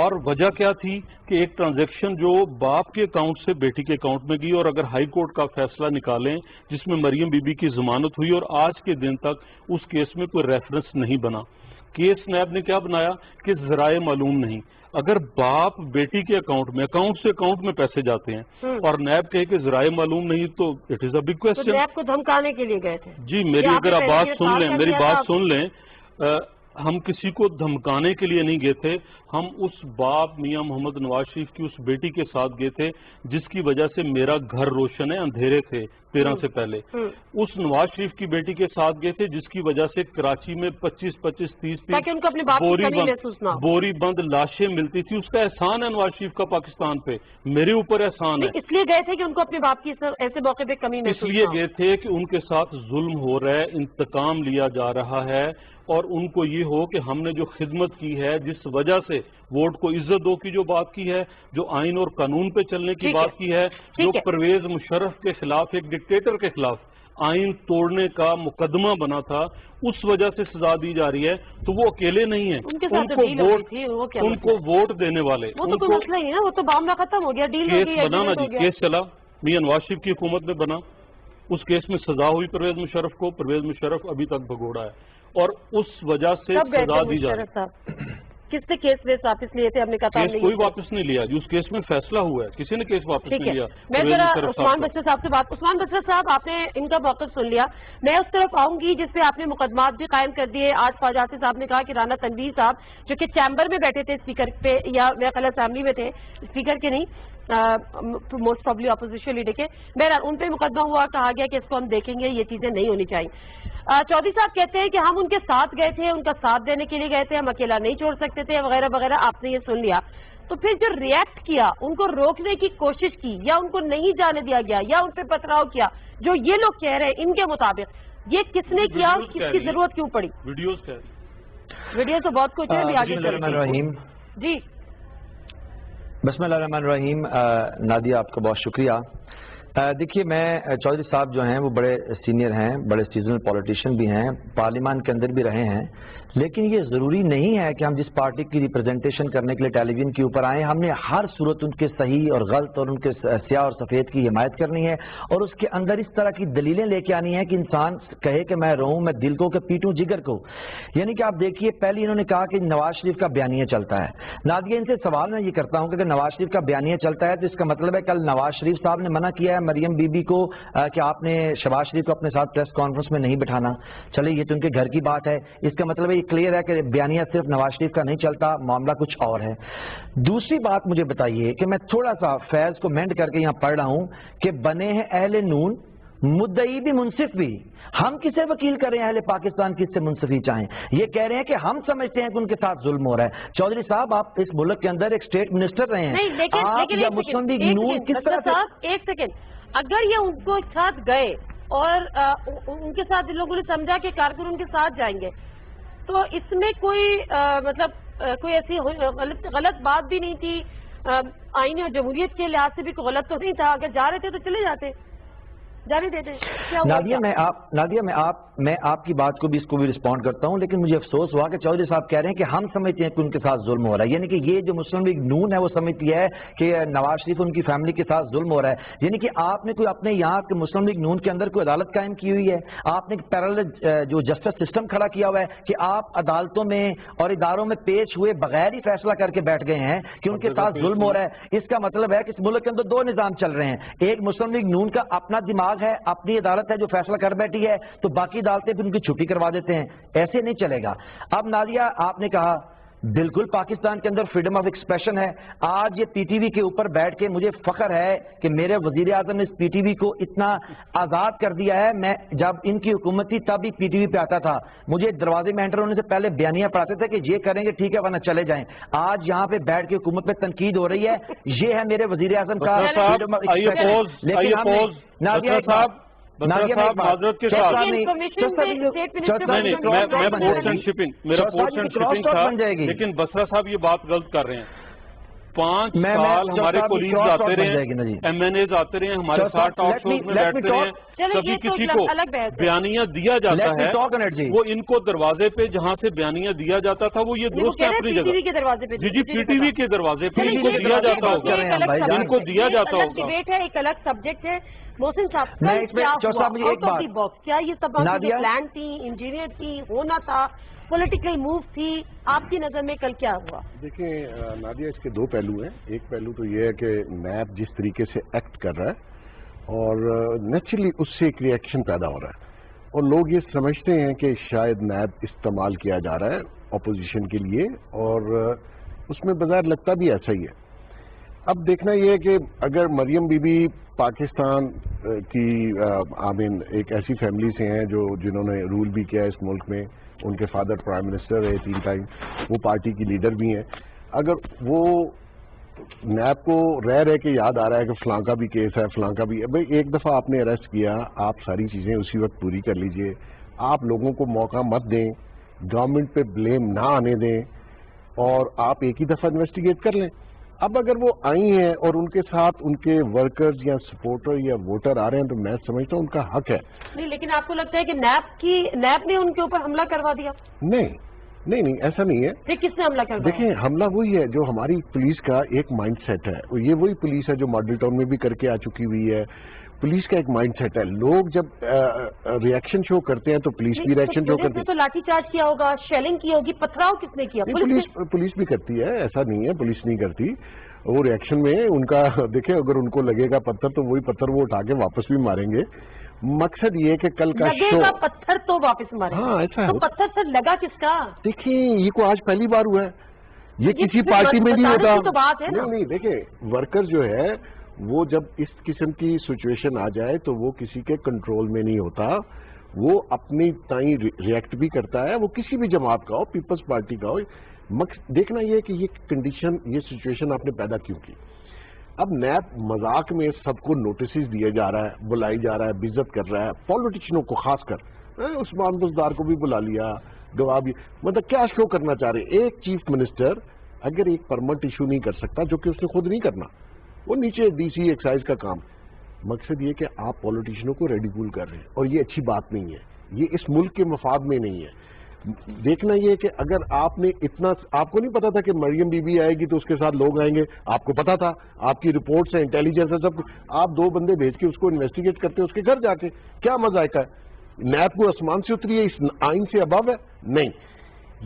اور وجہ کیا تھی کہ ایک ٹرانزیکشن جو باپ کے اکاؤنٹ سے بیٹی کے اکاؤنٹ میں گئی، اور اگر ہائی کورٹ کا فیصلہ نکالیں جس میں مریم بی بی کی ضمانت ہوئی اور آج کے دن تک اس کیس میں کوئی ریفرنس نہیں بنا. کیس نیب نے کیا بنایا کہ ذرائع معلوم نہیں. اگر باپ بیٹی کے اکاؤنٹ سے اکاؤنٹ میں پیسے جاتے ہیں اور نیب کہے کہ ذرائع معلوم نہیں تو it is a big question. NAB کو دھمکانے کے لیے گئے تھے؟ جی میری اگر آپ بات سن لیں، میری بات سن لیں. ہم کسی کو دھمکانے کے لیے نہیں گئے تھے، ہم اس باپ میاں محمد نواز شریف کی اس بیٹی کے ساتھ گئے تھے جس کی وجہ سے میرا گھر روشن ہے، اندھیرے تھے 13 سے پہلے. اس نواز شریف کی بیٹی کے ساتھ گئے تھے جس کی وجہ سے کراچی میں 25-30 بوری بند لاشیں ملتی تھی. اس کا احسان ہے نواز شریف کا پاکستان پہ، میرے اوپر احسان ہے. اس لیے گئے تھے کہ ان کو اپنے باپ کی ایسے موقع پہ کمی محسوس، اس لیے گئے تھے کہ ان کے ساتھ ظلم ہو رہا ہے، انتقام لیا جا رہا ہے، اور ان کو یہ ہو کہ ہم نے جو خدمت کی ہے، جس وجہ سے ووٹ کو عزت دو کی جو بات کی ہے، جو آئین اور قانون پہ چلنے کی بات کی ہے، جو پرویز مشرف کے خلاف، ایک ڈکٹیٹر کے خلاف آئین توڑنے کا مقدمہ بنا تھا، اس وجہ سے سزا دی جا رہی ہے. تو وہ اکیلے نہیں ہیں، ان کو ووٹ دینے والے، وہ تو کوئی مسئلہ ہی ہے نا، وہ تو معاملہ ختم ہو گیا، ڈیل ہو گئی، کیس بنا نا جی، کیس چلا میاں نواز شریف کی حکومت میں بنا، اس کیس میں سزا ہوئی پرویز مشرف کو. پرویز مشرف ابھی تک بھگوڑا ہے اور اس وجہ سے سزا دی جا رہی ہے. کس نے کیس واپس لیے تھے؟ ہم نے کہا کیس کوئی واپس نہیں لیا جی، اس کیس میں فیصلہ ہوا ہے، کسی نے کیس واپس نہیں لیا. میں ذرا عثمان بشر صاحب سے بات. عثمان بشر صاحب، آپ نے ان کا موقف سن لیا، میں اس طرف آؤں گی جس پہ آپ نے مقدمات بھی قائم کر دیے. آج فاجاتی صاحب نے کہا کہ رانا تنویر صاحب جو کہ چیمبر میں بیٹھے تھے اسپیکر پہ، یا میرا خیال اسمبلی میں تھے، اسپیکر کے نہیں، موسٹ پرابلی اپوزیشن لیڈر کے، بہرحال ان پہ مقدمہ ہوا، کہا گیا کہ اس کو ہم دیکھیں گے، یہ چیزیں نہیں ہونی چاہیے. چودھری صاحب کہتے ہیں کہ ہم ان کے ساتھ گئے تھے، ان کا ساتھ دینے کے لیے گئے تھے، ہم اکیلا نہیں چھوڑ سکتے تھے، وغیرہ وغیرہ. آپ نے یہ سن لیا، تو پھر جو ریئیکٹ کیا، ان کو روکنے کی کوشش کی، یا ان کو نہیں جانے دیا گیا، یا ان پہ پتھراؤ کیا، جو یہ لوگ کہہ رہے ہیں ان کے مطابق، یہ کس نے کیا اور کس کی ضرورت کیوں پڑی؟ ویڈیو تو بہت کچھ ہے، بھی آگے جی. بسم اللہ الرحمن الرحیم. نادیہ، آپ کا بہت شکریہ. دیکھیے، میں چودھری صاحب جو ہیں وہ بڑے سینئر ہیں، بڑے سیزنل پولیٹیشین بھی ہیں، پارلیمان کے اندر بھی رہے ہیں، لیکن یہ ضروری نہیں ہے کہ ہم جس پارٹی کی ریپرزنٹیشن کرنے کے لیے ٹیلی ویژن کے اوپر آئیں، ہم نے ہر صورت ان کے صحیح اور غلط اور ان کے سیاہ اور سفید کی حمایت کرنی ہے، اور اس کے اندر اس طرح کی دلیلیں لے کے آنی ہے کہ انسان کہے کہ میں رہوں، میں دل کو کہ پیٹوں جگر کو. یعنی کہ آپ دیکھیے، پہلے انہوں نے کہا کہ نواز شریف کا بیانیہ چلتا ہے. نادیہ، ان سے سوال میں یہ کرتا ہوں کہ اگر نواز شریف کا بیانیہ چلتا ہے تو اس کا مطلب ہے کل نواز شریف صاحب نے منع کیا ہے مریم بی بی کو کہ آپ نے شہباز شریف کو اپنے ساتھ پریس کانفرنس میں نہیں بٹھانا. چلے، یہ تو ان کے گھر کی بات ہے، اس کا مطلب یہ کلیئر ہے کہ بیانیہ صرف نواز شریف کا نہیں چلتا، معاملہ کچھ اور ہے. دوسری بات مجھے بتائیے کہ میں تھوڑا سا فیض کو مینڈ کر کے یہاں پڑھ رہا ہوں کہ بنے ہیں اہل نون، مدعی بھی منصف بھی. ہم کسے وکیل کر رہے ہیں؟ اہل پاکستان کس سے منصفی چاہیں؟ یہ کہہ رہے ہیں کہ ہم سمجھتے ہیں کہ ان کے ساتھ ظلم ہو رہا ہے. چودھری صاحب، آپ اس ملک کے اندر ایک اسٹیٹ منسٹر رہے ہیں، آپ یا مسلم لیگ نون کس طرح سے؟ ایک سیکنڈ، اگر یہ ان کو ساتھ گئے اور ان کے ساتھ لوگوں نے سمجھا کہ کارکن ان کے ساتھ جائیں گے، تو اس میں کوئی مطلب کوئی ایسی غلط بات بھی نہیں تھی، آئین اور جمہوریت کے لحاظ سے بھی کوئی غلط تو نہیں تھا. اگر جا رہے تھے تو چلے جاتے، جاری دیتے. نادیہ، میں آپ کی بات کو بھی اس کو بھی رسپونڈ کرتا ہوں، لیکن مجھے افسوس ہوا کہ چودھری صاحب کہہ رہے ہیں کہ ہم سمجھتے ہیں کہ ان کے ساتھ ظلم ہو رہا ہے. یعنی کہ یہ جو مسلم لیگ نون ہے وہ سمجھتی ہے کہ نواز شریف ان کی فیملی کے ساتھ ظلم ہو رہا ہے. یعنی کہ آپ نے کوئی اپنے یہاں کے مسلم لیگ نون کے اندر کوئی عدالت قائم کی ہوئی ہے؟ آپ نے پیرالل جو جسٹس سسٹم کھڑا کیا ہوا ہے کہ آپ عدالتوں میں اور اداروں میں پیش ہوئے بغیر ہی فیصلہ کر کے بیٹھ گئے ہیں کہ ان کے ساتھ ظلم ہو رہا ہے؟ اس کا مطلب ہے کہ اس ملک کے اندر دو نظام چل رہے ہیں. ایک مسلم لیگ نون کا اپنا دماغ ہے، اپنی عدالت ہے جو فیصلہ کر بیٹھی ہے، تو باقی عدالتیں پھر ان کی چھٹی کروا دیتے ہیں. ایسے نہیں چلے گا. اب نادیہ، آپ نے کہا بالکل پاکستان کے اندر فریڈم آف ایکسپریشن ہے. آج یہ پی ٹی وی کے اوپر بیٹھ کے مجھے فخر ہے کہ میرے وزیر اعظم نے اس پی ٹی وی کو اتنا آزاد کر دیا ہے. میں جب ان کی حکومت تھی تب بھی پی ٹی وی پہ آتا تھا، مجھے دروازے میں انٹر ہونے سے پہلے بیانیہ پڑھاتے تھے کہ یہ کریں گے ٹھیک ہے ورنہ چلے جائیں. آج یہاں پہ بیٹھ کے حکومت پہ تنقید ہو رہی ہے. یہ ہے میرے وزیر اعظم کا فریڈم آف ایکسپریشن. نادیہ صاحب، معذرت کے ساتھ میرا پورٹ اینڈ شپنگ تھا، لیکن بسرا صاحب یہ بات غلط کر رہے ہیں. 5 سال ہمارے کولیگز آتے رہے ہیں, MNAs آتے رہے ہیں ہمارے ساتھ ٹاک شوز میں بیٹھتے رہے ہیں, کبھی کسی کو بیانیہ دیا جاتا ہے وہ ان کو دروازے پہ جہاں سے بیانیہ دیا جاتا تھا وہ یہ درست ہے اپنی جگہ, جی PTV کے دروازے پہ ان کو دیا جاتا ہوگا, ان کو دیا جاتا ہوگا. ڈیبیٹ ہے, ایک الگ سبجیکٹ ہے. محسن صاحب کیا یہ تباہ پلان تھی, انجینئر تھی, ہونا تھا, پولیٹیکل موو تھی, آپ کی نظر میں کل کیا ہوا؟ دیکھیں نادیہ, اس کے دو پہلو ہیں. ایک پہلو تو یہ ہے کہ نیب جس طریقے سے ایکٹ کر رہا ہے اور نیچرلی اس سے ایک ری ایکشن پیدا ہو رہا ہے اور لوگ یہ سمجھتے ہیں کہ شاید نیب استعمال کیا جا رہا ہے اپوزیشن کے لیے اور اس میں بظاہر لگتا بھی ایسا ہی ہے. اب دیکھنا یہ ہے کہ اگر مریم بی بی پاکستان کی ایک ایسی فیملی سے ہیں جنہوں نے رول بھی کیا اس ملک میں, ان کے فادر پرائم منسٹر رہے 3 ٹائم, وہ پارٹی کی لیڈر بھی ہیں, اگر وہ نیب کو رہ کے یاد آ رہا ہے کہ فلاں کا بھی کیس ہے, فلاں کا بھی ہے, بھائی ایک دفعہ آپ نے اریسٹ کیا, آپ ساری چیزیں اسی وقت پوری کر لیجئے, آپ لوگوں کو موقع مت دیں, گورنمنٹ پہ بلیم نہ آنے دیں اور آپ ایک ہی دفعہ انویسٹیگیٹ کر لیں. اب اگر وہ آئی ہیں اور ان کے ساتھ ان کے ورکرز یا سپورٹر یا ووٹر آ رہے ہیں تو میں سمجھتا ہوں ان کا حق ہے. نہیں, لیکن آپ کو لگتا ہے کہ نیب نے ان کے اوپر حملہ کروا دیا؟ نہیں ایسا نہیں ہے. پھر کس نے حملہ کروایا؟ دیکھیں حملہ وہی ہے جو ہماری پولیس کا ایک مائنڈ سیٹ ہے, یہ وہی پولیس ہے جو ماڈل ٹاؤن میں بھی کر کے آ چکی ہوئی ہے. پولیس کا ایک مائنڈ سیٹ ہے, لوگ جب ریئیکشن شو کرتے ہیں تو پولیس بھی ریئیکشن شو کرتی ہے. تو لاٹھی چارج کیا ہوگا, شیلنگ کی ہوگی, پتھراؤ کس نے کیا؟ پولیس بھی کرتی ہے, ایسا نہیں ہے پولیس نہیں کرتی. وہ ریئیکشن میں ان کا دیکھیں, اگر ان کو لگے گا پتھر تو وہی پتھر وہ اٹھا کے واپس بھی ماریں گے. مقصد یہ کہ کل کا شو پتھر تو واپس ماریں. ہاں ایسا ہے. پتھر سے لگا کس کا؟ دیکھیں یہ کو آج پہلی بار ہوا ہے, یہ کسی پارٹی میں نہیں ہوتا. نہیں دیکھیں ورکر جو ہے وہ جب اس قسم کی سچویشن آ جائے تو وہ کسی کے کنٹرول میں نہیں ہوتا, وہ اپنی تائیں ریئیکٹ بھی کرتا ہے, وہ کسی بھی جماعت کا ہو, پیپلز پارٹی کا ہو. دیکھنا یہ کہ یہ کنڈیشن, یہ سچویشن آپ نے پیدا کیوں کی. اب نیب مذاق میں سب کو نوٹسز دیے جا رہا ہے, بلائی جا رہا ہے, بےعزت کر رہا ہے, پالیٹیشنوں کو خاص کر عثمان بزدار کو بھی بلا لیا, گواہ بھی, مطلب کیا شو کرنا چاہ رہے ہیں. ایک چیف منسٹر اگر ایک پرمنٹ ایشو نہیں کر سکتا, جو کہ اس نے خود نہیں کرنا, وہ نیچے ڈی سی ایکسائز کا کام. مقصد یہ کہ آپ پالیٹیشنوں کو ریڈیکول کر رہے ہیں اور یہ اچھی بات نہیں ہے, یہ اس ملک کے مفاد میں نہیں ہے. دیکھنا یہ کہ اگر آپ نے اتنا, آپ کو نہیں پتا تھا کہ مریم بی بی آئے گی تو اس کے ساتھ لوگ آئیں گے, آپ کو پتا تھا, آپ کی رپورٹس ہیں, انٹیلیجنس ہے, سب کچھ, آپ 2 بندے بھیج کے اس کو انویسٹیگیٹ کرتے, اس کے گھر جا کے کیا مذائقہ ہے. نیب کو آسمان سے اتری ہے, اس آئین سے ابو ہے؟ نہیں.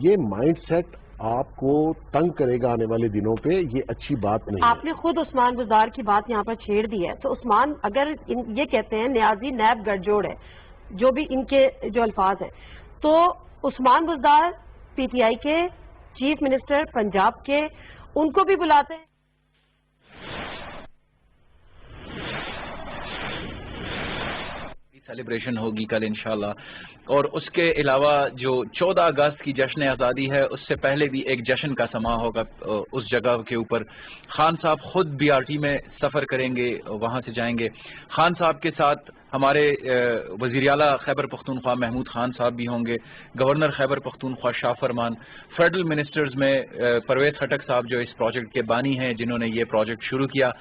یہ مائنڈ سیٹ آپ کو تنگ کرے گا آنے والے دنوں پہ, یہ اچھی بات نہیں. آپ نے خود عثمان بزدار کی بات یہاں پر چھیڑ دی ہے, تو عثمان اگر یہ کہتے ہیں نیازی نیب گڑھ جوڑ ہے, جو بھی ان کے جو الفاظ ہیں, تو عثمان بزدار PTI کے چیف منسٹر پنجاب کے, ان کو بھی بلاتے ہیں. سیلیبریشن ہوگی کل انشاءاللہ, اور اس کے علاوہ جو 14 اگست کی جشن آزادی ہے اس سے پہلے بھی ایک جشن کا سما ہوگا اس جگہ کے اوپر. خان صاحب خود BRT میں سفر کریں گے, وہاں سے جائیں گے. خان صاحب کے ساتھ ہمارے وزیر اعلیٰ خیبر پختونخوا محمود خان صاحب بھی ہوں گے, گورنر خیبر پختونخوا شاہ فرمان, فیڈرل منسٹرز میں پرویز خٹک صاحب جو اس پروجیکٹ کے بانی ہیں, جنہوں نے یہ پروجیکٹ شروع کیا.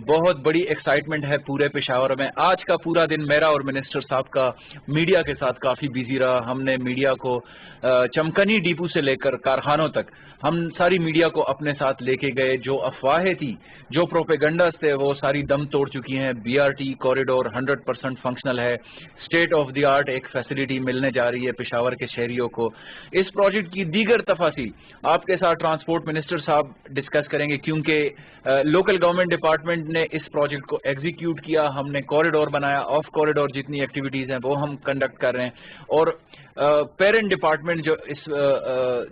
بہت بڑی ایکسائٹمنٹ ہے پورے پشاور میں. آج کا پورا دن میرا اور منسٹر صاحب کا میڈیا کے ساتھ کافی بیزی رہا. ہم نے میڈیا کو چمکنی ڈیپو سے لے کر کارخانوں تک ہم ساری میڈیا کو اپنے ساتھ لے کے گئے. جو افواہیں تھی, جو پروپیگنڈاز تھے, وہ ساری دم توڑ چکی ہیں. BRT کوریڈور 100% فنکشنل ہے, اسٹیٹ آف دی آرٹ ایک فیسلٹی ملنے جا رہی ہے پشاور کے شہریوں کو. اس پروجیکٹ کی دیگر تفاصیل آپ کے ساتھ ٹرانسپورٹ منسٹر صاحب ڈسکس کریں گے, کیونکہ لوکل گورنمنٹ ڈپارٹمنٹ نے اس پروجیکٹ کو ایگزیکیوٹ کیا. ہم نے کوریڈور بنایا, آف کوریڈور جتنی ایکٹیویٹیز ہیں وہ ہم کنڈکٹ کر رہے ہیں. اور پیرنٹ ڈپارٹمنٹ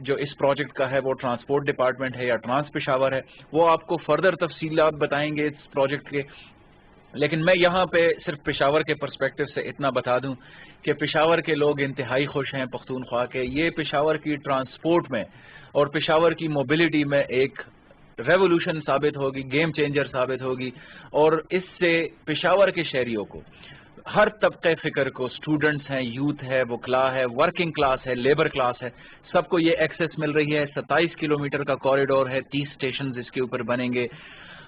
جو اس پروجیکٹ کا ہے وہ ٹرانسپورٹ ڈپارٹمنٹ ہے یا ٹرانس پشاور ہے, وہ آپ کو فردر تفصیلات بتائیں گے اس پروجیکٹ کے. لیکن میں یہاں پہ صرف پشاور کے پرسپیکٹو سے اتنا بتا دوں کہ پشاور کے لوگ انتہائی خوش ہیں پختونخوا کے. یہ پشاور کی ٹرانسپورٹ میں اور پشاور کی موبلٹی میں ایک ریولوشن ثابت ہوگی, گیم چینجر ثابت ہوگی, اور اس سے پشاور کے شہریوں کو ہر طبقے فکر کو، اسٹوڈنٹس ہیں، یوتھ ہے، وکلا ہے، ورکنگ کلاس ہے، لیبر کلاس ہے، سب کو یہ ایکسیس مل رہی ہے. 27 کلومیٹر کا کوریڈور ہے، 30 اسٹیشنز اس کے اوپر بنیں گے.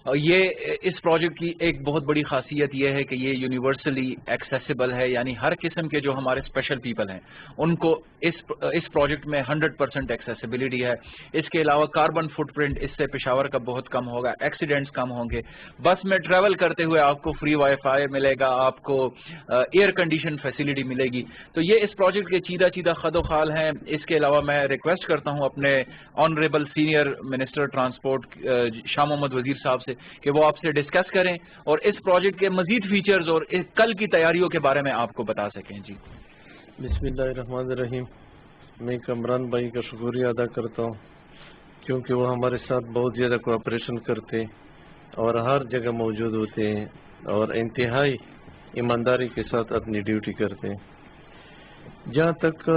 اور یہ اس پروجیکٹ کی ایک بہت بڑی خاصیت یہ ہے کہ یہ یونیورسلی ایکسیسیبل ہے، یعنی ہر قسم کے جو ہمارے اسپیشل پیپل ہیں ان کو اس پروجیکٹ میں 100% ایکسیسیبلٹی ہے. اس کے علاوہ کاربن فٹ پرنٹ اس سے پشاور کا بہت کم ہوگا، ایکسیڈنٹس کم ہوں گے. بس میں ٹریول کرتے ہوئے آپ کو فری وائی فائی ملے گا، آپ کو ایئر کنڈیشن فیسلٹی ملے گی. تو یہ اس پروجیکٹ کے چیدہ خد و خال ہیں. اس کے علاوہ میں ریکویسٹ کرتا ہوں اپنے آنریبل سینئر منسٹر ٹرانسپورٹ شاہ محمد وزیر صاحب سے کہ وہ آپ سے ڈسکس کریں اور اس پروجیکٹ کے مزید فیچرز اور کل کی تیاریوں کے بارے میں آپ کو بتا سکیں. جی بسم اللہ الرحمن الرحیم. میں کمران بھائی کا شکریہ ادا کرتا ہوں کیونکہ وہ ہمارے ساتھ بہت زیادہ کوآپریشن کرتے اور ہر جگہ موجود ہوتے ہیں اور انتہائی ایمانداری کے ساتھ اپنی ڈیوٹی کرتے ہیں. جہاں تک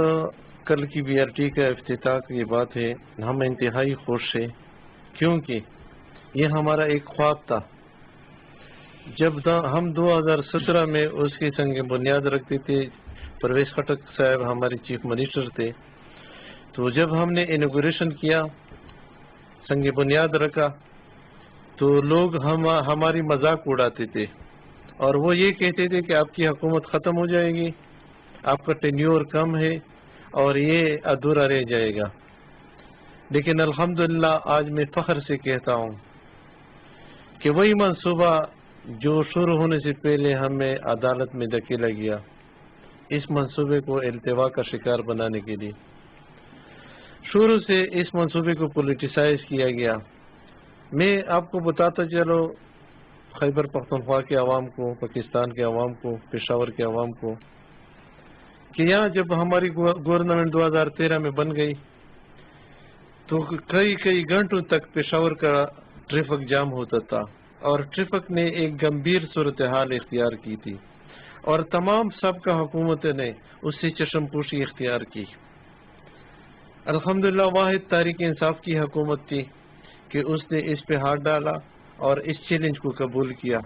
کل کی بی آر ٹی کا افتتاح کی بات ہے، ہم انتہائی خوش ہیں کیونکہ یہ ہمارا ایک خواب تھا. جب ہم 2017 میں اس کی سنگ بنیاد رکھتے تھے، پرویز خٹک صاحب ہمارے چیف منسٹر تھے، تو جب ہم نے انوگریشن کیا، سنگ بنیاد رکھا، تو لوگ ہماری مذاق اڑاتے تھے اور وہ یہ کہتے تھے کہ آپ کی حکومت ختم ہو جائے گی، آپ کا ٹینیور کم ہے اور یہ ادھورا رہ جائے گا. لیکن الحمدللہ آج میں فخر سے کہتا ہوں کہ وہی منصوبہ جو شروع ہونے سے پہلے ہمیں عدالت میں دھکیلا گیا، اس منصوبے کو التوا کا شکار بنانے کے لیے شروع سے اس منصوبے کو پولیٹیسائز کیا گیا. میں آپ کو بتاتا چلو خیبر پختونخوا کے عوام کو، پاکستان کے عوام کو، پشاور کے عوام کو، کہ یہاں جب ہماری گورنمنٹ 2013 میں بن گئی تو کئی گھنٹوں تک پشاور کا ٹریفک جام ہوتا تھا اور ٹریفک نے ایک گمبھیر صورتحال اختیار کی تھی اور تمام سابقہ حکومتوں نے اس سے چشم پوشی اختیار کی. الحمدللہ واحد تحریک انصاف کی حکومت تھی کہ اس نے اس پہ ہاتھ ڈالا اور اس چیلنج کو قبول کیا،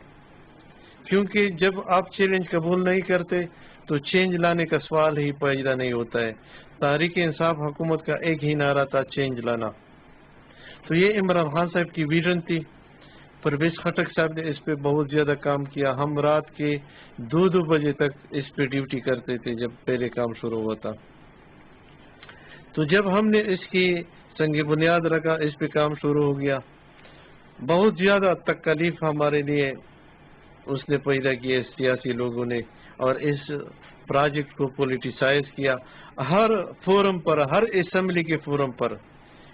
کیونکہ جب آپ چیلنج قبول نہیں کرتے تو چینج لانے کا سوال ہی پیدا نہیں ہوتا ہے. تحریک انصاف حکومت کا ایک ہی نعرہ تھا، چینج لانا. تو یہ عمران خان صاحب کی ویژن تھی. پرویز خٹک صاحب نے اس پہ بہت زیادہ کام کیا. ہم رات کے 2 بجے تک اس پہ ڈیوٹی کرتے تھے جب پہلے کام شروع ہوا تھا. تو جب ہم نے اس کی سنگ بنیاد رکھا، اس پہ کام شروع ہو گیا. بہت زیادہ تکلیف ہمارے لیے اس نے پیدا کیا سیاسی لوگوں نے اور اس پروجیکٹ کو پولیٹیسائز کیا. ہر فورم پر، ہر اسمبلی کے فورم پر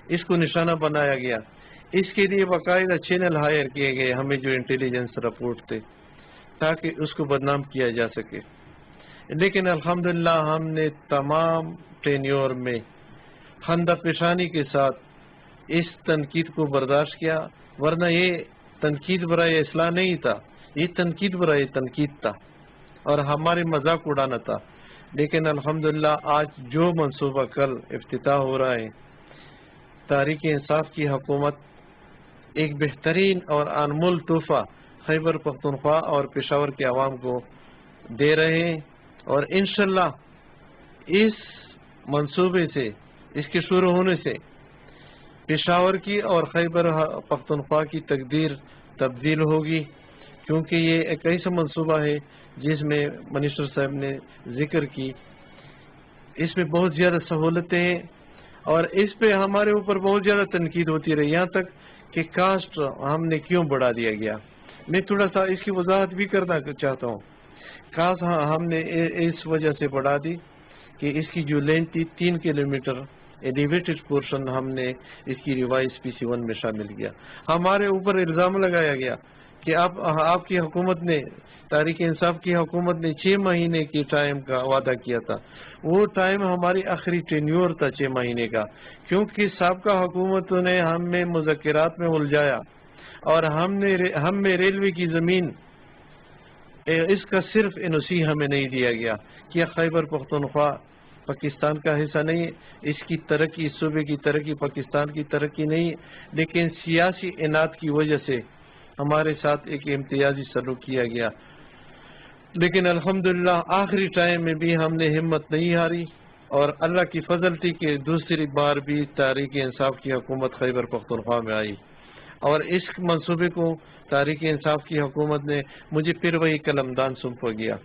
اس کو نشانہ بنایا گیا. اس کے لیے باقاعدہ چینل ہائر کیے گئے ہمیں جو انٹیلیجنس رپورٹ تھے تاکہ اس کو بدنام کیا جا سکے. لیکن الحمدللہ ہم نے تمام ٹینیور میں خندہ پیشانی کے ساتھ اس تنقید کو برداشت کیا، ورنہ یہ تنقید برائے اصلاح نہیں تھا، یہ تنقید برائے تنقید تھا اور ہمارے مذاق اڑانا تھا. لیکن الحمدللہ آج جو منصوبہ کل افتتاح ہو رہا ہے، تحریک انصاف کی حکومت ایک بہترین اور انمول تحفہ خیبر پختونخوا اور پشاور کے عوام کو دے رہے ہیں اور انشاءاللہ اس منصوبے سے، اس کے شروع ہونے سے پشاور کی اور خیبر پختونخوا کی تقدیر تبدیل ہوگی، کیونکہ یہ ایک ایسا منصوبہ ہے جس میں منسٹر صاحب نے ذکر کی. اس میں بہت زیادہ سہولتیں ہیں اور اس پہ ہمارے اوپر بہت زیادہ تنقید ہوتی رہی، یہاں تک کہ کاسٹ ہم نے کیوں بڑھا دیا گیا. میں تھوڑا سا اس کی وضاحت بھی کرنا چاہتا ہوں. کاسٹ ہم نے اس وجہ سے بڑھا دی کہ اس کی جو لینتھ تھی 3 کلومیٹر ایلیویٹڈ پورشن ہم نے اس کی ریوائز PC1 میں شامل کیا. ہمارے اوپر الزام لگایا گیا کہ آپ کی حکومت نے، تحریک انصاف کی حکومت نے 6 مہینے کی ٹائم کا وعدہ کیا تھا. وہ ٹائم ہماری آخری ٹینیور تھا 6 مہینے کا، کیونکہ سابقہ حکومتوں نے ہمیں مذاکرات میں الجھایا اور ہم میں ریلوے کی زمین اس کا صرف NOC ہمیں نہیں دیا گیا. کیا خیبر پختونخوا پاکستان کا حصہ نہیں؟ اس کی ترقی، اس صوبے کی ترقی پاکستان کی ترقی نہیں، لیکن سیاسی اناد کی وجہ سے ہمارے ساتھ ایک امتیازی سلوک کیا گیا. لیکن الحمدللہ آخری ٹائم میں بھی ہم نے ہمت نہیں ہاری اور اللہ کی فضل تھی کہ دوسری بار بھی تحریک انصاف کی حکومت خیبر پختونخوا میں آئی اور اس منصوبے کو تحریک انصاف کی حکومت نے مجھے پھر وہی قلمدان سونپا گیا.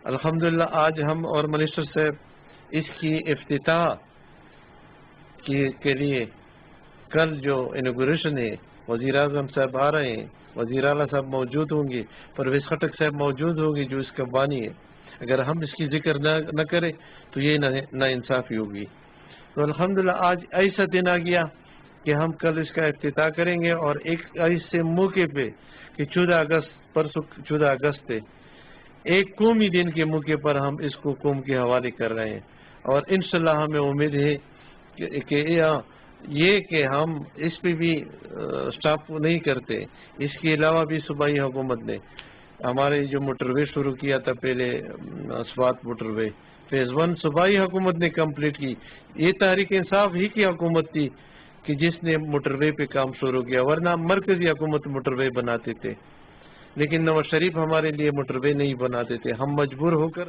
الحمدللہ آج ہم اور منسٹر صاحب اس کی افتتاح کے لیے کل جو انوگریشن ہے وزیر اعظم صاحب آ رہے ہیں, وزیر اعلیٰ صاحب موجود ہوں گے, پرویز خٹک صاحب موجود ہوں گے جو اس کا بانی ہے. اگر ہم اس کی ذکر نہ کریں تو یہ نا انصافی ہوگی. تو الحمدللہ آج ایسا دن آ گیا کہ ہم کل اس کا افتتاح کریں گے اور ایک ایسے موقع پہ کہ 14 اگست ہے, ایک قومی دن کے موقع پر ہم اس کو قوم کے حوالے کر رہے ہیں اور انشاءاللہ ہمیں امید ہے کہ یہ کہ ہم اس پہ بھی سٹاپ نہیں کرتے. اس کے علاوہ بھی صوبائی حکومت نے ہمارے جو موٹر وے شروع کیا تھا پہلے اسوات موٹر وے فیز 1 صوبائی حکومت نے کمپلیٹ کی. یہ تحریک انصاف ہی کی حکومت تھی کہ جس نے موٹر وے پہ کام شروع کیا, ورنہ مرکزی حکومت موٹر وے بناتے تھے لیکن نواز شریف ہمارے لیے موٹر وے نہیں بناتے تھے. ہم مجبور ہو کر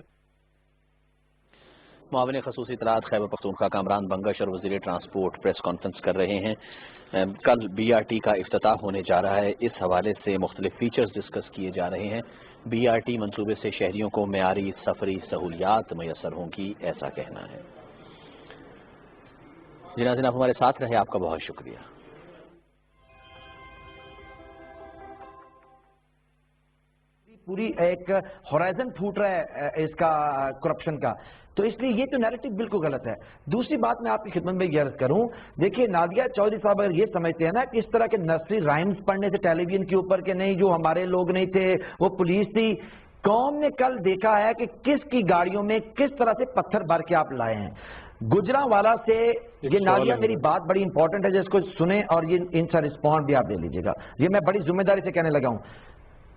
معاون خصوصی اطلاعات خیبر پختونخوا کامران بنگش اور وزیر ٹرانسپورٹ پریس کانفرنس کر رہے ہیں. کل بی آر ٹی کا افتتاح ہونے جا رہا ہے, اس حوالے سے مختلف فیچرز ڈسکس کیے جا رہے ہیں. بی آر ٹی منصوبے سے شہریوں کو معیاری سفری سہولیات میسر ہوں گی, ایسا کہنا ہے. جی ناظرین, آپ ہمارے ساتھ رہے, آپ کا بہت شکریہ. پوری ایک ہورائزن پھوٹ رہا ہے اس کا کرپشن کا, تو اس لیے یہ تو نیریٹو بالکل غلط ہے. دوسری بات میں آپ کی خدمت میں یہ عرض کروں, دیکھیے نادیہ چودھری صاحب اگر یہ سمجھتے ہیں نا کہ اس طرح کے نرسری رائمز پڑھنے سے ٹیلی ویژن کے اوپر کہ نہیں جو ہمارے لوگ نہیں تھے وہ پولیس تھی, قوم نے کل دیکھا ہے کہ کس کی گاڑیوں میں کس طرح سے پتھر بھر کے آپ لائے ہیں. گجرانوالا سے یہ نادیہ میری بات بڑی امپورٹنٹ ہے, جس کو سنیں اور یہ ان سے رسپونڈ بھی آپ دے لیجیے گا. یہ میں بڑی ذمہ داری سے کہنے لگا ہوں.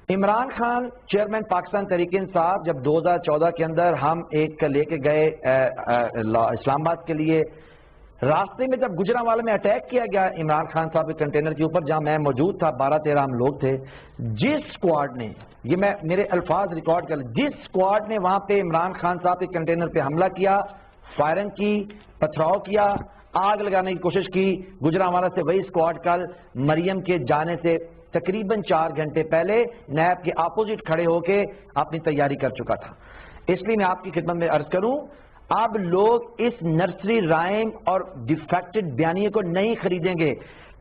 عمران خان چیئرمین پاکستان تحریک انصاف جب 2014 کے اندر ہم ایک لے کے گئے اسلام آباد کے لیے, راستے میں جب گجرانوالا میں اٹیک کیا گیا عمران خان صاحب کے کنٹینر کے اوپر جہاں میں موجود تھا, 12-13 ہم لوگ تھے, جس سکواڈ نے, یہ میں میرے الفاظ ریکارڈ کر لیں, جس سکواڈ نے وہاں پہ عمران خان صاحب کے کنٹینر پہ حملہ کیا, فائرنگ کی, پتھراؤ کیا, آگ لگانے کی کوشش کی, گجرانوالا سے وہی سکواڈ کل مریم کے جانے سے تقریباً 4 گھنٹے پہلے نیب کے اپوزٹ کھڑے ہو کے اپنی تیاری کر چکا تھا. اس لیے میں آپ کی خدمت میں عرض کروں, اب لوگ اس نرسری رائم اور ڈیفیکٹڈ بیانیے کو نہیں خریدیں گے.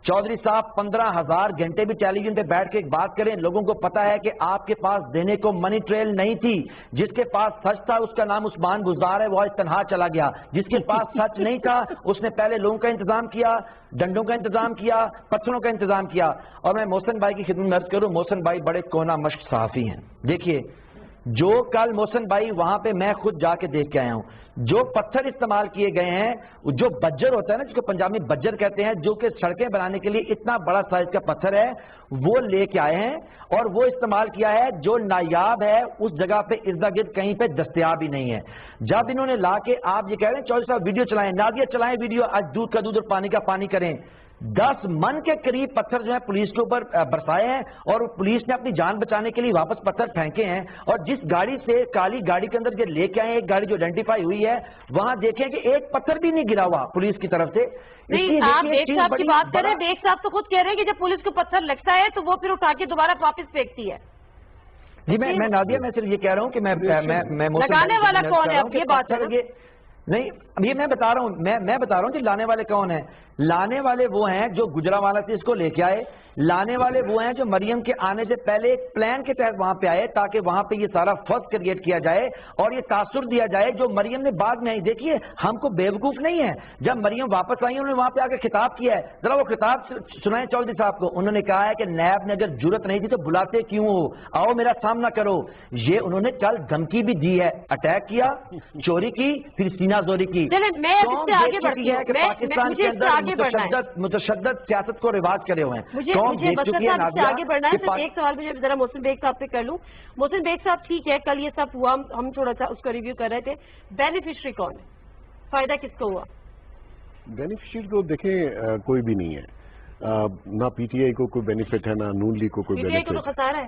چودھری صاحب 15,000 گھنٹے بھی ٹیلی ویژن پہ بیٹھ کے ایک بات کریں, لوگوں کو پتا ہے کہ آپ کے پاس دینے کو منی ٹریل نہیں تھی. جس کے پاس سچ تھا اس کا نام عثمان گزار ہے, وہ آج تنہا چلا گیا. جس کے پاس سچ نہیں تھا اس نے پہلے لوگوں کا انتظام کیا, ڈنڈوں کا انتظام کیا, پتھروں کا انتظام کیا. اور میں محسن بھائی کی خدمت میں عرض کروں, محسن بھائی بڑے کونا مشق صحافی ہیں. دیکھیے جو کل محسن بھائی وہاں پہ میں خود جا کے دیکھ کے آیا ہوں, جو پتھر استعمال کیے گئے ہیں, جو بجر ہوتا ہے نا جس کو پنجابی میں بجر کہتے ہیں, جو کہ سڑکیں بنانے کے لیے اتنا بڑا سائز کا پتھر ہے, وہ لے کے آئے ہیں اور وہ استعمال کیا ہے جو نایاب ہے, اس جگہ پہ ارد گرد کہیں پہ دستیاب ہی نہیں ہے. جب انہوں نے لا کے, آپ یہ کہہ رہے ہیں چودھری صاحب ویڈیو چلائیں, نادیہ چلائیں ویڈیو, آج دودھ کا دودھ اور پانی کا پانی کریں. 10 من کے قریب پتھر جو ہے پولیس کے اوپر برسائے ہیں اور پولیس نے اپنی جان بچانے کے لیے واپس پتھر پھینکے ہیں. اور جس گاڑی سے, کالی گاڑی کے اندر جو لے کے آئے, ایک گاڑی جو آئیڈینٹیفائی ہوئی ہے, وہاں دیکھیں کہ ایک پتھر بھی نہیں گرا ہوا پولیس کی طرف سے. نہیں, آپ بیگ صاحب کی بات کر رہے ہیں, بیگ صاحب تو خود کہہ رہے ہیں کہ جب پولیس کو پتھر لگتا ہے تو وہ پھر اٹھا کے دوبارہ واپس پھینکتی ہے. جی میں نادیہ میں صرف یہ کہہ رہا ہوں کہ میں لگانے والا کون ہے, اب یہ بات ہے نہیں, یہ میں بتا رہا ہوں, میں بتا رہا ہوں کہ لانے والے کون ہیں. لانے والے وہ ہیں جو گجرانوالا سے اس کو لے کے آئے, لانے والے وہ ہیں جو مریم کے آنے سے پہلے ایک پلان کے تحت وہاں پہ آئے تاکہ وہاں پہ یہ سارا فرض کریٹ کیا جائے اور یہ تاثر دیا جائے جو مریم نے بعد میں آئی. دیکھیے ہم کو بیوقوف نہیں ہے, جب مریم واپس آئی انہوں نے وہاں پہ آ کے خطاب کیا ہے, ذرا وہ خطاب سنائیں چودھری صاحب کو. انہوں نے کہا ہے کہ نیب نے اگر جرت نہیں تھی تو بلاتے کیوں ہو, آؤ میرا سامنا کرو. یہ انہوں نے کل دھمکی بھی دی ہے, اٹیک کیا, چوری کی, پھر سینہ زوری کی. پاکستان کے اندر متشدد سیاست کو رواج کرے ہوئے ہیں. آگے بڑھنا ہے. صرف ایک سوال مجھے ذرا محسن بیگ صاحب سے کر لوں. محسن بیگ صاحب, ٹھیک ہے کل یہ سب ہوا, ہم تھوڑا سا اس کا ریویو کر رہے تھے, بینیفیشری کون ہے, فائدہ کس کو ہوا؟ بینیفیشری کو دیکھیں کوئی بھی نہیں ہے, نہ پی ٹی آئی کو کوئی بینیفٹ ہے, نہ نون لیگ کو کوئی بینیفٹ ہے. پی ٹی آئی کو تو خسارہ ہے.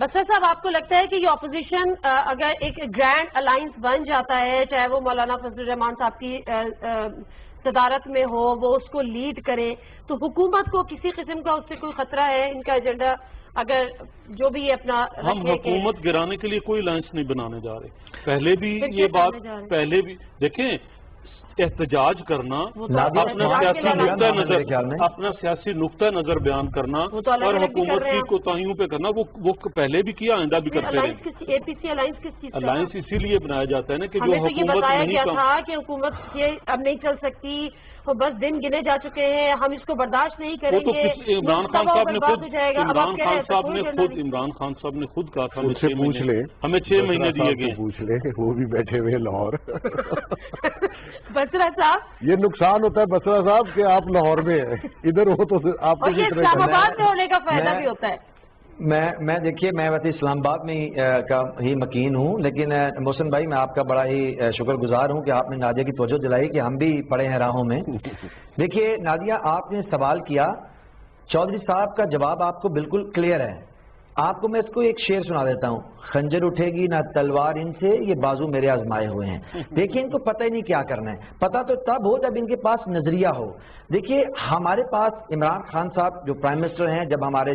بسر صاحب آپ کو لگتا ہے کہ یہ اپوزیشن اگر ایک گرینڈ الائنس بن جاتا ہے، چاہے وہ مولانا فضل الرحمان صاحب کی صدارت میں ہو، وہ اس کو لیڈ کرے، تو حکومت کو کسی قسم کا اس سے کوئی خطرہ ہے؟ ان کا ایجنڈا اگر جو بھی اپنا ہم حکومت گرانے کے لیے کوئی الائنس نہیں بنانے جا رہے. پہلے بھی یہ بات پہلے بھی دیکھیں، احتجاج کرنا، اپنا سیاسی نقطہ نظر بیان کرنا اور حکومت کی کوتاہیوں پہ کرنا، وہ پہلے بھی کیا، آئندہ بھی کرتے رہے. اے پی سی الائنس کس چیز؟ الائنس اسی لیے بنایا جاتا ہے نا کہ جو حکومت نہیں بتایا گیا تھا کہ حکومت یہ اب نہیں چل سکتی، وہ بس دن گنے جا چکے ہیں، ہم اس کو برداشت نہیں کریں گے. عمران خان صاحب نے خود کہا تھا ہمیں 6 مہینے دیے گئے. پوچھ لیں، وہ بھی بیٹھے ہوئے لاہور. بسرا صاحب یہ نقصان ہوتا ہے بسرا صاحب کہ آپ لاہور میں ہیں، ادھر ہو تو آپ کو اسلام آباد میں ہونے کا فائدہ بھی ہوتا ہے. میں دیکھیے، میں ویسے اسلام آباد میں ہی مکین ہوں، لیکن محسن بھائی میں آپ کا بڑا ہی شکر گزار ہوں کہ آپ نے نادیہ کی توجہ دلائی کہ ہم بھی پڑے ہیں راہوں میں. دیکھیے نادیہ، آپ نے سوال کیا، چودھری صاحب کا جواب آپ کو بالکل کلیئر ہے. آپ کو میں اس کو ایک شعر سنا دیتا ہوں: خنجر اٹھے گی نہ تلوار ان سے، یہ بازو میرے آزمائے ہوئے ہیں. دیکھیں ان کو پتہ ہی نہیں کیا کرنا ہے. پتہ تو تب ہو جب ان کے پاس نظریہ ہو. دیکھیے ہمارے پاس عمران خان صاحب جو پرائم منسٹر ہیں، جب ہمارے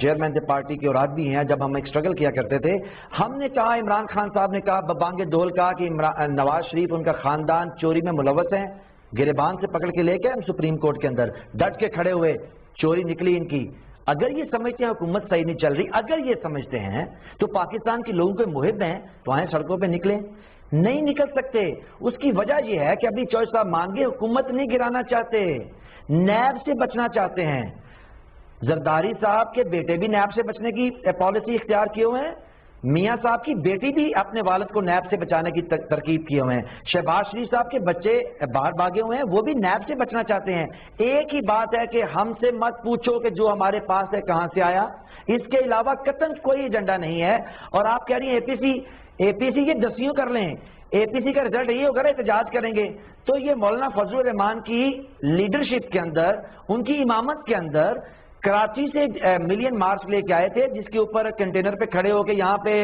چیئرمین تھے پارٹی کے اور آج بھی ہیں، جب ہم ایک سٹرگل کیا کرتے تھے، ہم نے کہا، عمران خان صاحب نے کہا ببانگ ڈھول کہا کہ نواز شریف ان کا خاندان چوری میں ملوث ہیں. گریبان سے پکڑ کے لے کے ہم سپریم کورٹ کے اندر ڈٹ کے کھڑے ہوئے، چوری نکلی ان کی. اگر یہ سمجھتے ہیں حکومت صحیح نہیں چل رہی، اگر یہ سمجھتے ہیں تو پاکستان کے لوگوں کے محب ہیں تو آئیں سڑکوں پہ نکلیں. نہیں نکل سکتے. اس کی وجہ یہ ہے کہ ابھی چوہدری صاحب مان گے، حکومت نہیں گرانا چاہتے، نیب سے بچنا چاہتے ہیں. زرداری صاحب کے بیٹے بھی نیب سے بچنے کی پالیسی اختیار کیے ہوئے ہیں. میاں صاحب کی بیٹی بھی اپنے والد کو نیب سے بچانے کی ترکیب کیے ہوئے ہیں. شہباز شریف صاحب کے بچے باہر بھاگے ہوئے ہیں، وہ بھی نیب سے بچنا چاہتے ہیں. ایک ہی بات ہے کہ ہم سے مت پوچھو کہ جو ہمارے پاس ہے کہاں سے آیا. اس کے علاوہ قطعاً کوئی ایجنڈا نہیں ہے. اور آپ کہہ رہی ہیں اے پی سی یہ دسیوں کر لیں، اے پی سی کا رزلٹ یہ ہوگا احتجاج کریں گے. تو یہ مولانا فضل الرحمان کی لیڈرشپ کے اندر، ان کی امامت کے اندر کراچی سے ملین مارچ لے کے آئے تھے، جس کے اوپر کنٹینر پہ کھڑے ہو کے یہاں پہ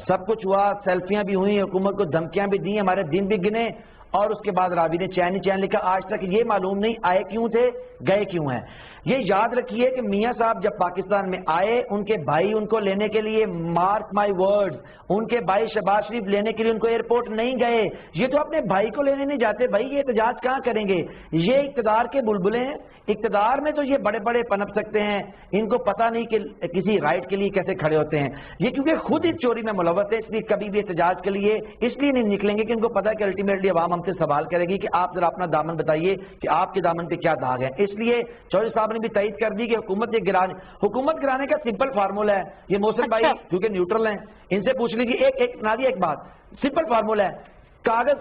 سب کچھ ہوا، سیلفیاں بھی ہوئیں، حکومت کو دھمکیاں بھی دیں، ہمارے دن بھی گنے، اور اس کے بعد راوی نے چین ہی چین لکھا. آج تک یہ معلوم نہیں آئے کیوں تھے، گئے کیوں ہیں. یہ یاد رکھیے کہ میاں صاحب جب پاکستان میں آئے، ان کے بھائی ان کو لینے کے لیے، مارک مائی ورڈ، ان کے بھائی شہباز شریف لینے کے لیے ان کو ایئرپورٹ نہیں گئے. یہ تو اپنے بھائی کو لینے نہیں جاتے. بھائی یہ احتجاج کہاں کریں گے؟ یہ اقتدار کے بلبلے ہیں. اقتدار میں تو یہ بڑے بڑے پنپ سکتے ہیں، ان کو پتہ نہیں کہ کسی رائٹ کے لیے کیسے کھڑے ہوتے ہیں. یہ کیونکہ خود اس چوری میں ملوث ہے، اس لیے کبھی بھی احتجاج کے لیے اس لیے نہیں نکلیں گے کہ ان کو پتہ ہے کہ الٹیمیٹلی عوام ہم سے سوال کرے گی کہ آپ ذرا اپنا دامن بتائیے کہ آپ کے دامن پہ کیا داغ ہے. اس لیے چودھری صاحب نے بھی تائید کر دی کہ حکومت گرانے کا سمپل فارمولا ہے. یہ محسن بھائی کیونکہ نیوٹرل ہیں، ان سے پوچھ لیجیے. ایک بات سمپل فارمولا ہے.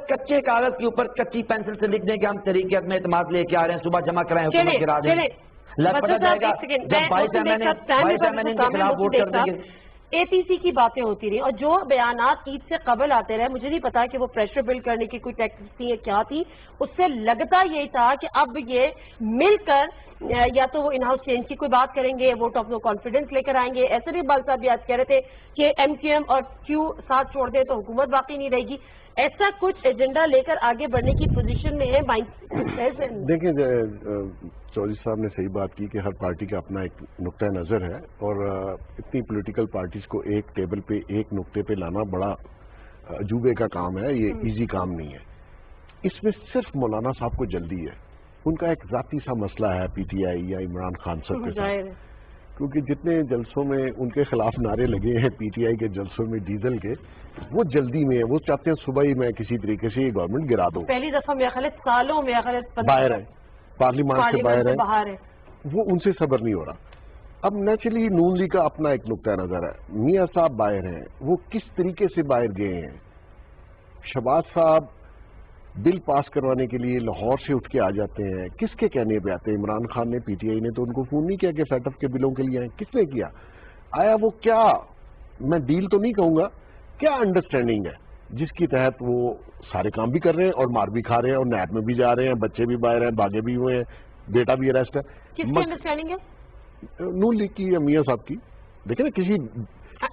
کچے کاغذ کے اوپر کچی پینسل سے لکھ دیں کہ ہم تحریک عدم اعتماد لے کے آ رہے ہیں، صبح جمع کرائیں، حکومت گرا دیں. پتہ جائے گا جب 22 ایم این کے خلاف ووٹ کر دیں گے. اے پی سی کی باتیں ہوتی رہی اور جو بیانات عید سے قبل آتے رہے، مجھے نہیں پتا کہ وہ پریشر بلڈ کرنے کی کوئی ٹیکٹکس تھی یا کیا تھی. اس سے لگتا یہی تھا کہ اب یہ مل کر یا تو وہ ان ہاؤس چینج کی کوئی بات کریں گے، ووٹ آف نو کانفیڈنس لے کر آئیں گے. ایسے بھی بال صاحب بھی آج کہہ رہے تھے کہ ایم کیو ایم اور کیو ساتھ چھوڑ دے تو حکومت باقی نہیں رہے گی. ایسا کچھ ایجنڈا لے کر آگے بڑھنے کی پوزیشن میں ہے. دیکھیں چودھری صاحب نے صحیح بات کی کہ ہر پارٹی کا اپنا ایک نقطہ نظر ہے، اور اتنی پولیٹیکل پارٹیز کو ایک ٹیبل پہ ایک نقطے پہ لانا بڑا عجوبے کا کام ہے. یہ ایزی کام نہیں ہے. اس میں صرف مولانا صاحب کو جلدی ہے. ان کا ایک ذاتی سا مسئلہ ہے پی ٹی آئی یا عمران خان صاحب کے ساتھ، کیونکہ جتنے جلسوں میں ان کے خلاف نعرے لگے ہیں پی ٹی آئی کے جلسوں میں ڈیزل کے، وہ جلدی میں ہے. وہ چاہتے ہیں صبح ہی میں کسی طریقے سے یہ گورنمنٹ گرا دوں. پہلی دفعہ سالوں میں باہر ہے، پارلیمان سے باہر ہے. وہ ان سے صبر نہیں ہو رہا. اب نیچرلی نون لیگ کا اپنا ایک نقطہ نظر ہے. میاں صاحب باہر ہیں، وہ کس طریقے سے باہر گئے ہیں. شہباز صاحب بل پاس کروانے کے لیے لاہور سے اٹھ کے آ جاتے ہیں. کس کے کہنے پہ آتے ہیں؟ عمران خان نے، پی ٹی آئی نے تو ان کو فون نہیں کیا کہ سیٹ اپ کے بلوں کے لیے آئیں. کس نے کیا؟ آیا وہ کیا، میں ڈیل تو نہیں کہوں گا، کیا انڈرسٹینڈنگ ہے جس کی تحت وہ سارے کام بھی کر رہے ہیں اور مار بھی کھا رہے ہیں اور نیب میں بھی جا رہے ہیں، بچے بھی باہر ہیں، باغے بھی ہوئے ہیں، بیٹا بھی اریسٹ ہے. کس کی انڈرسٹینڈنگ ہے؟ نون لیگ کی یا میاں صاحب کی. دیکھیں نا، کسی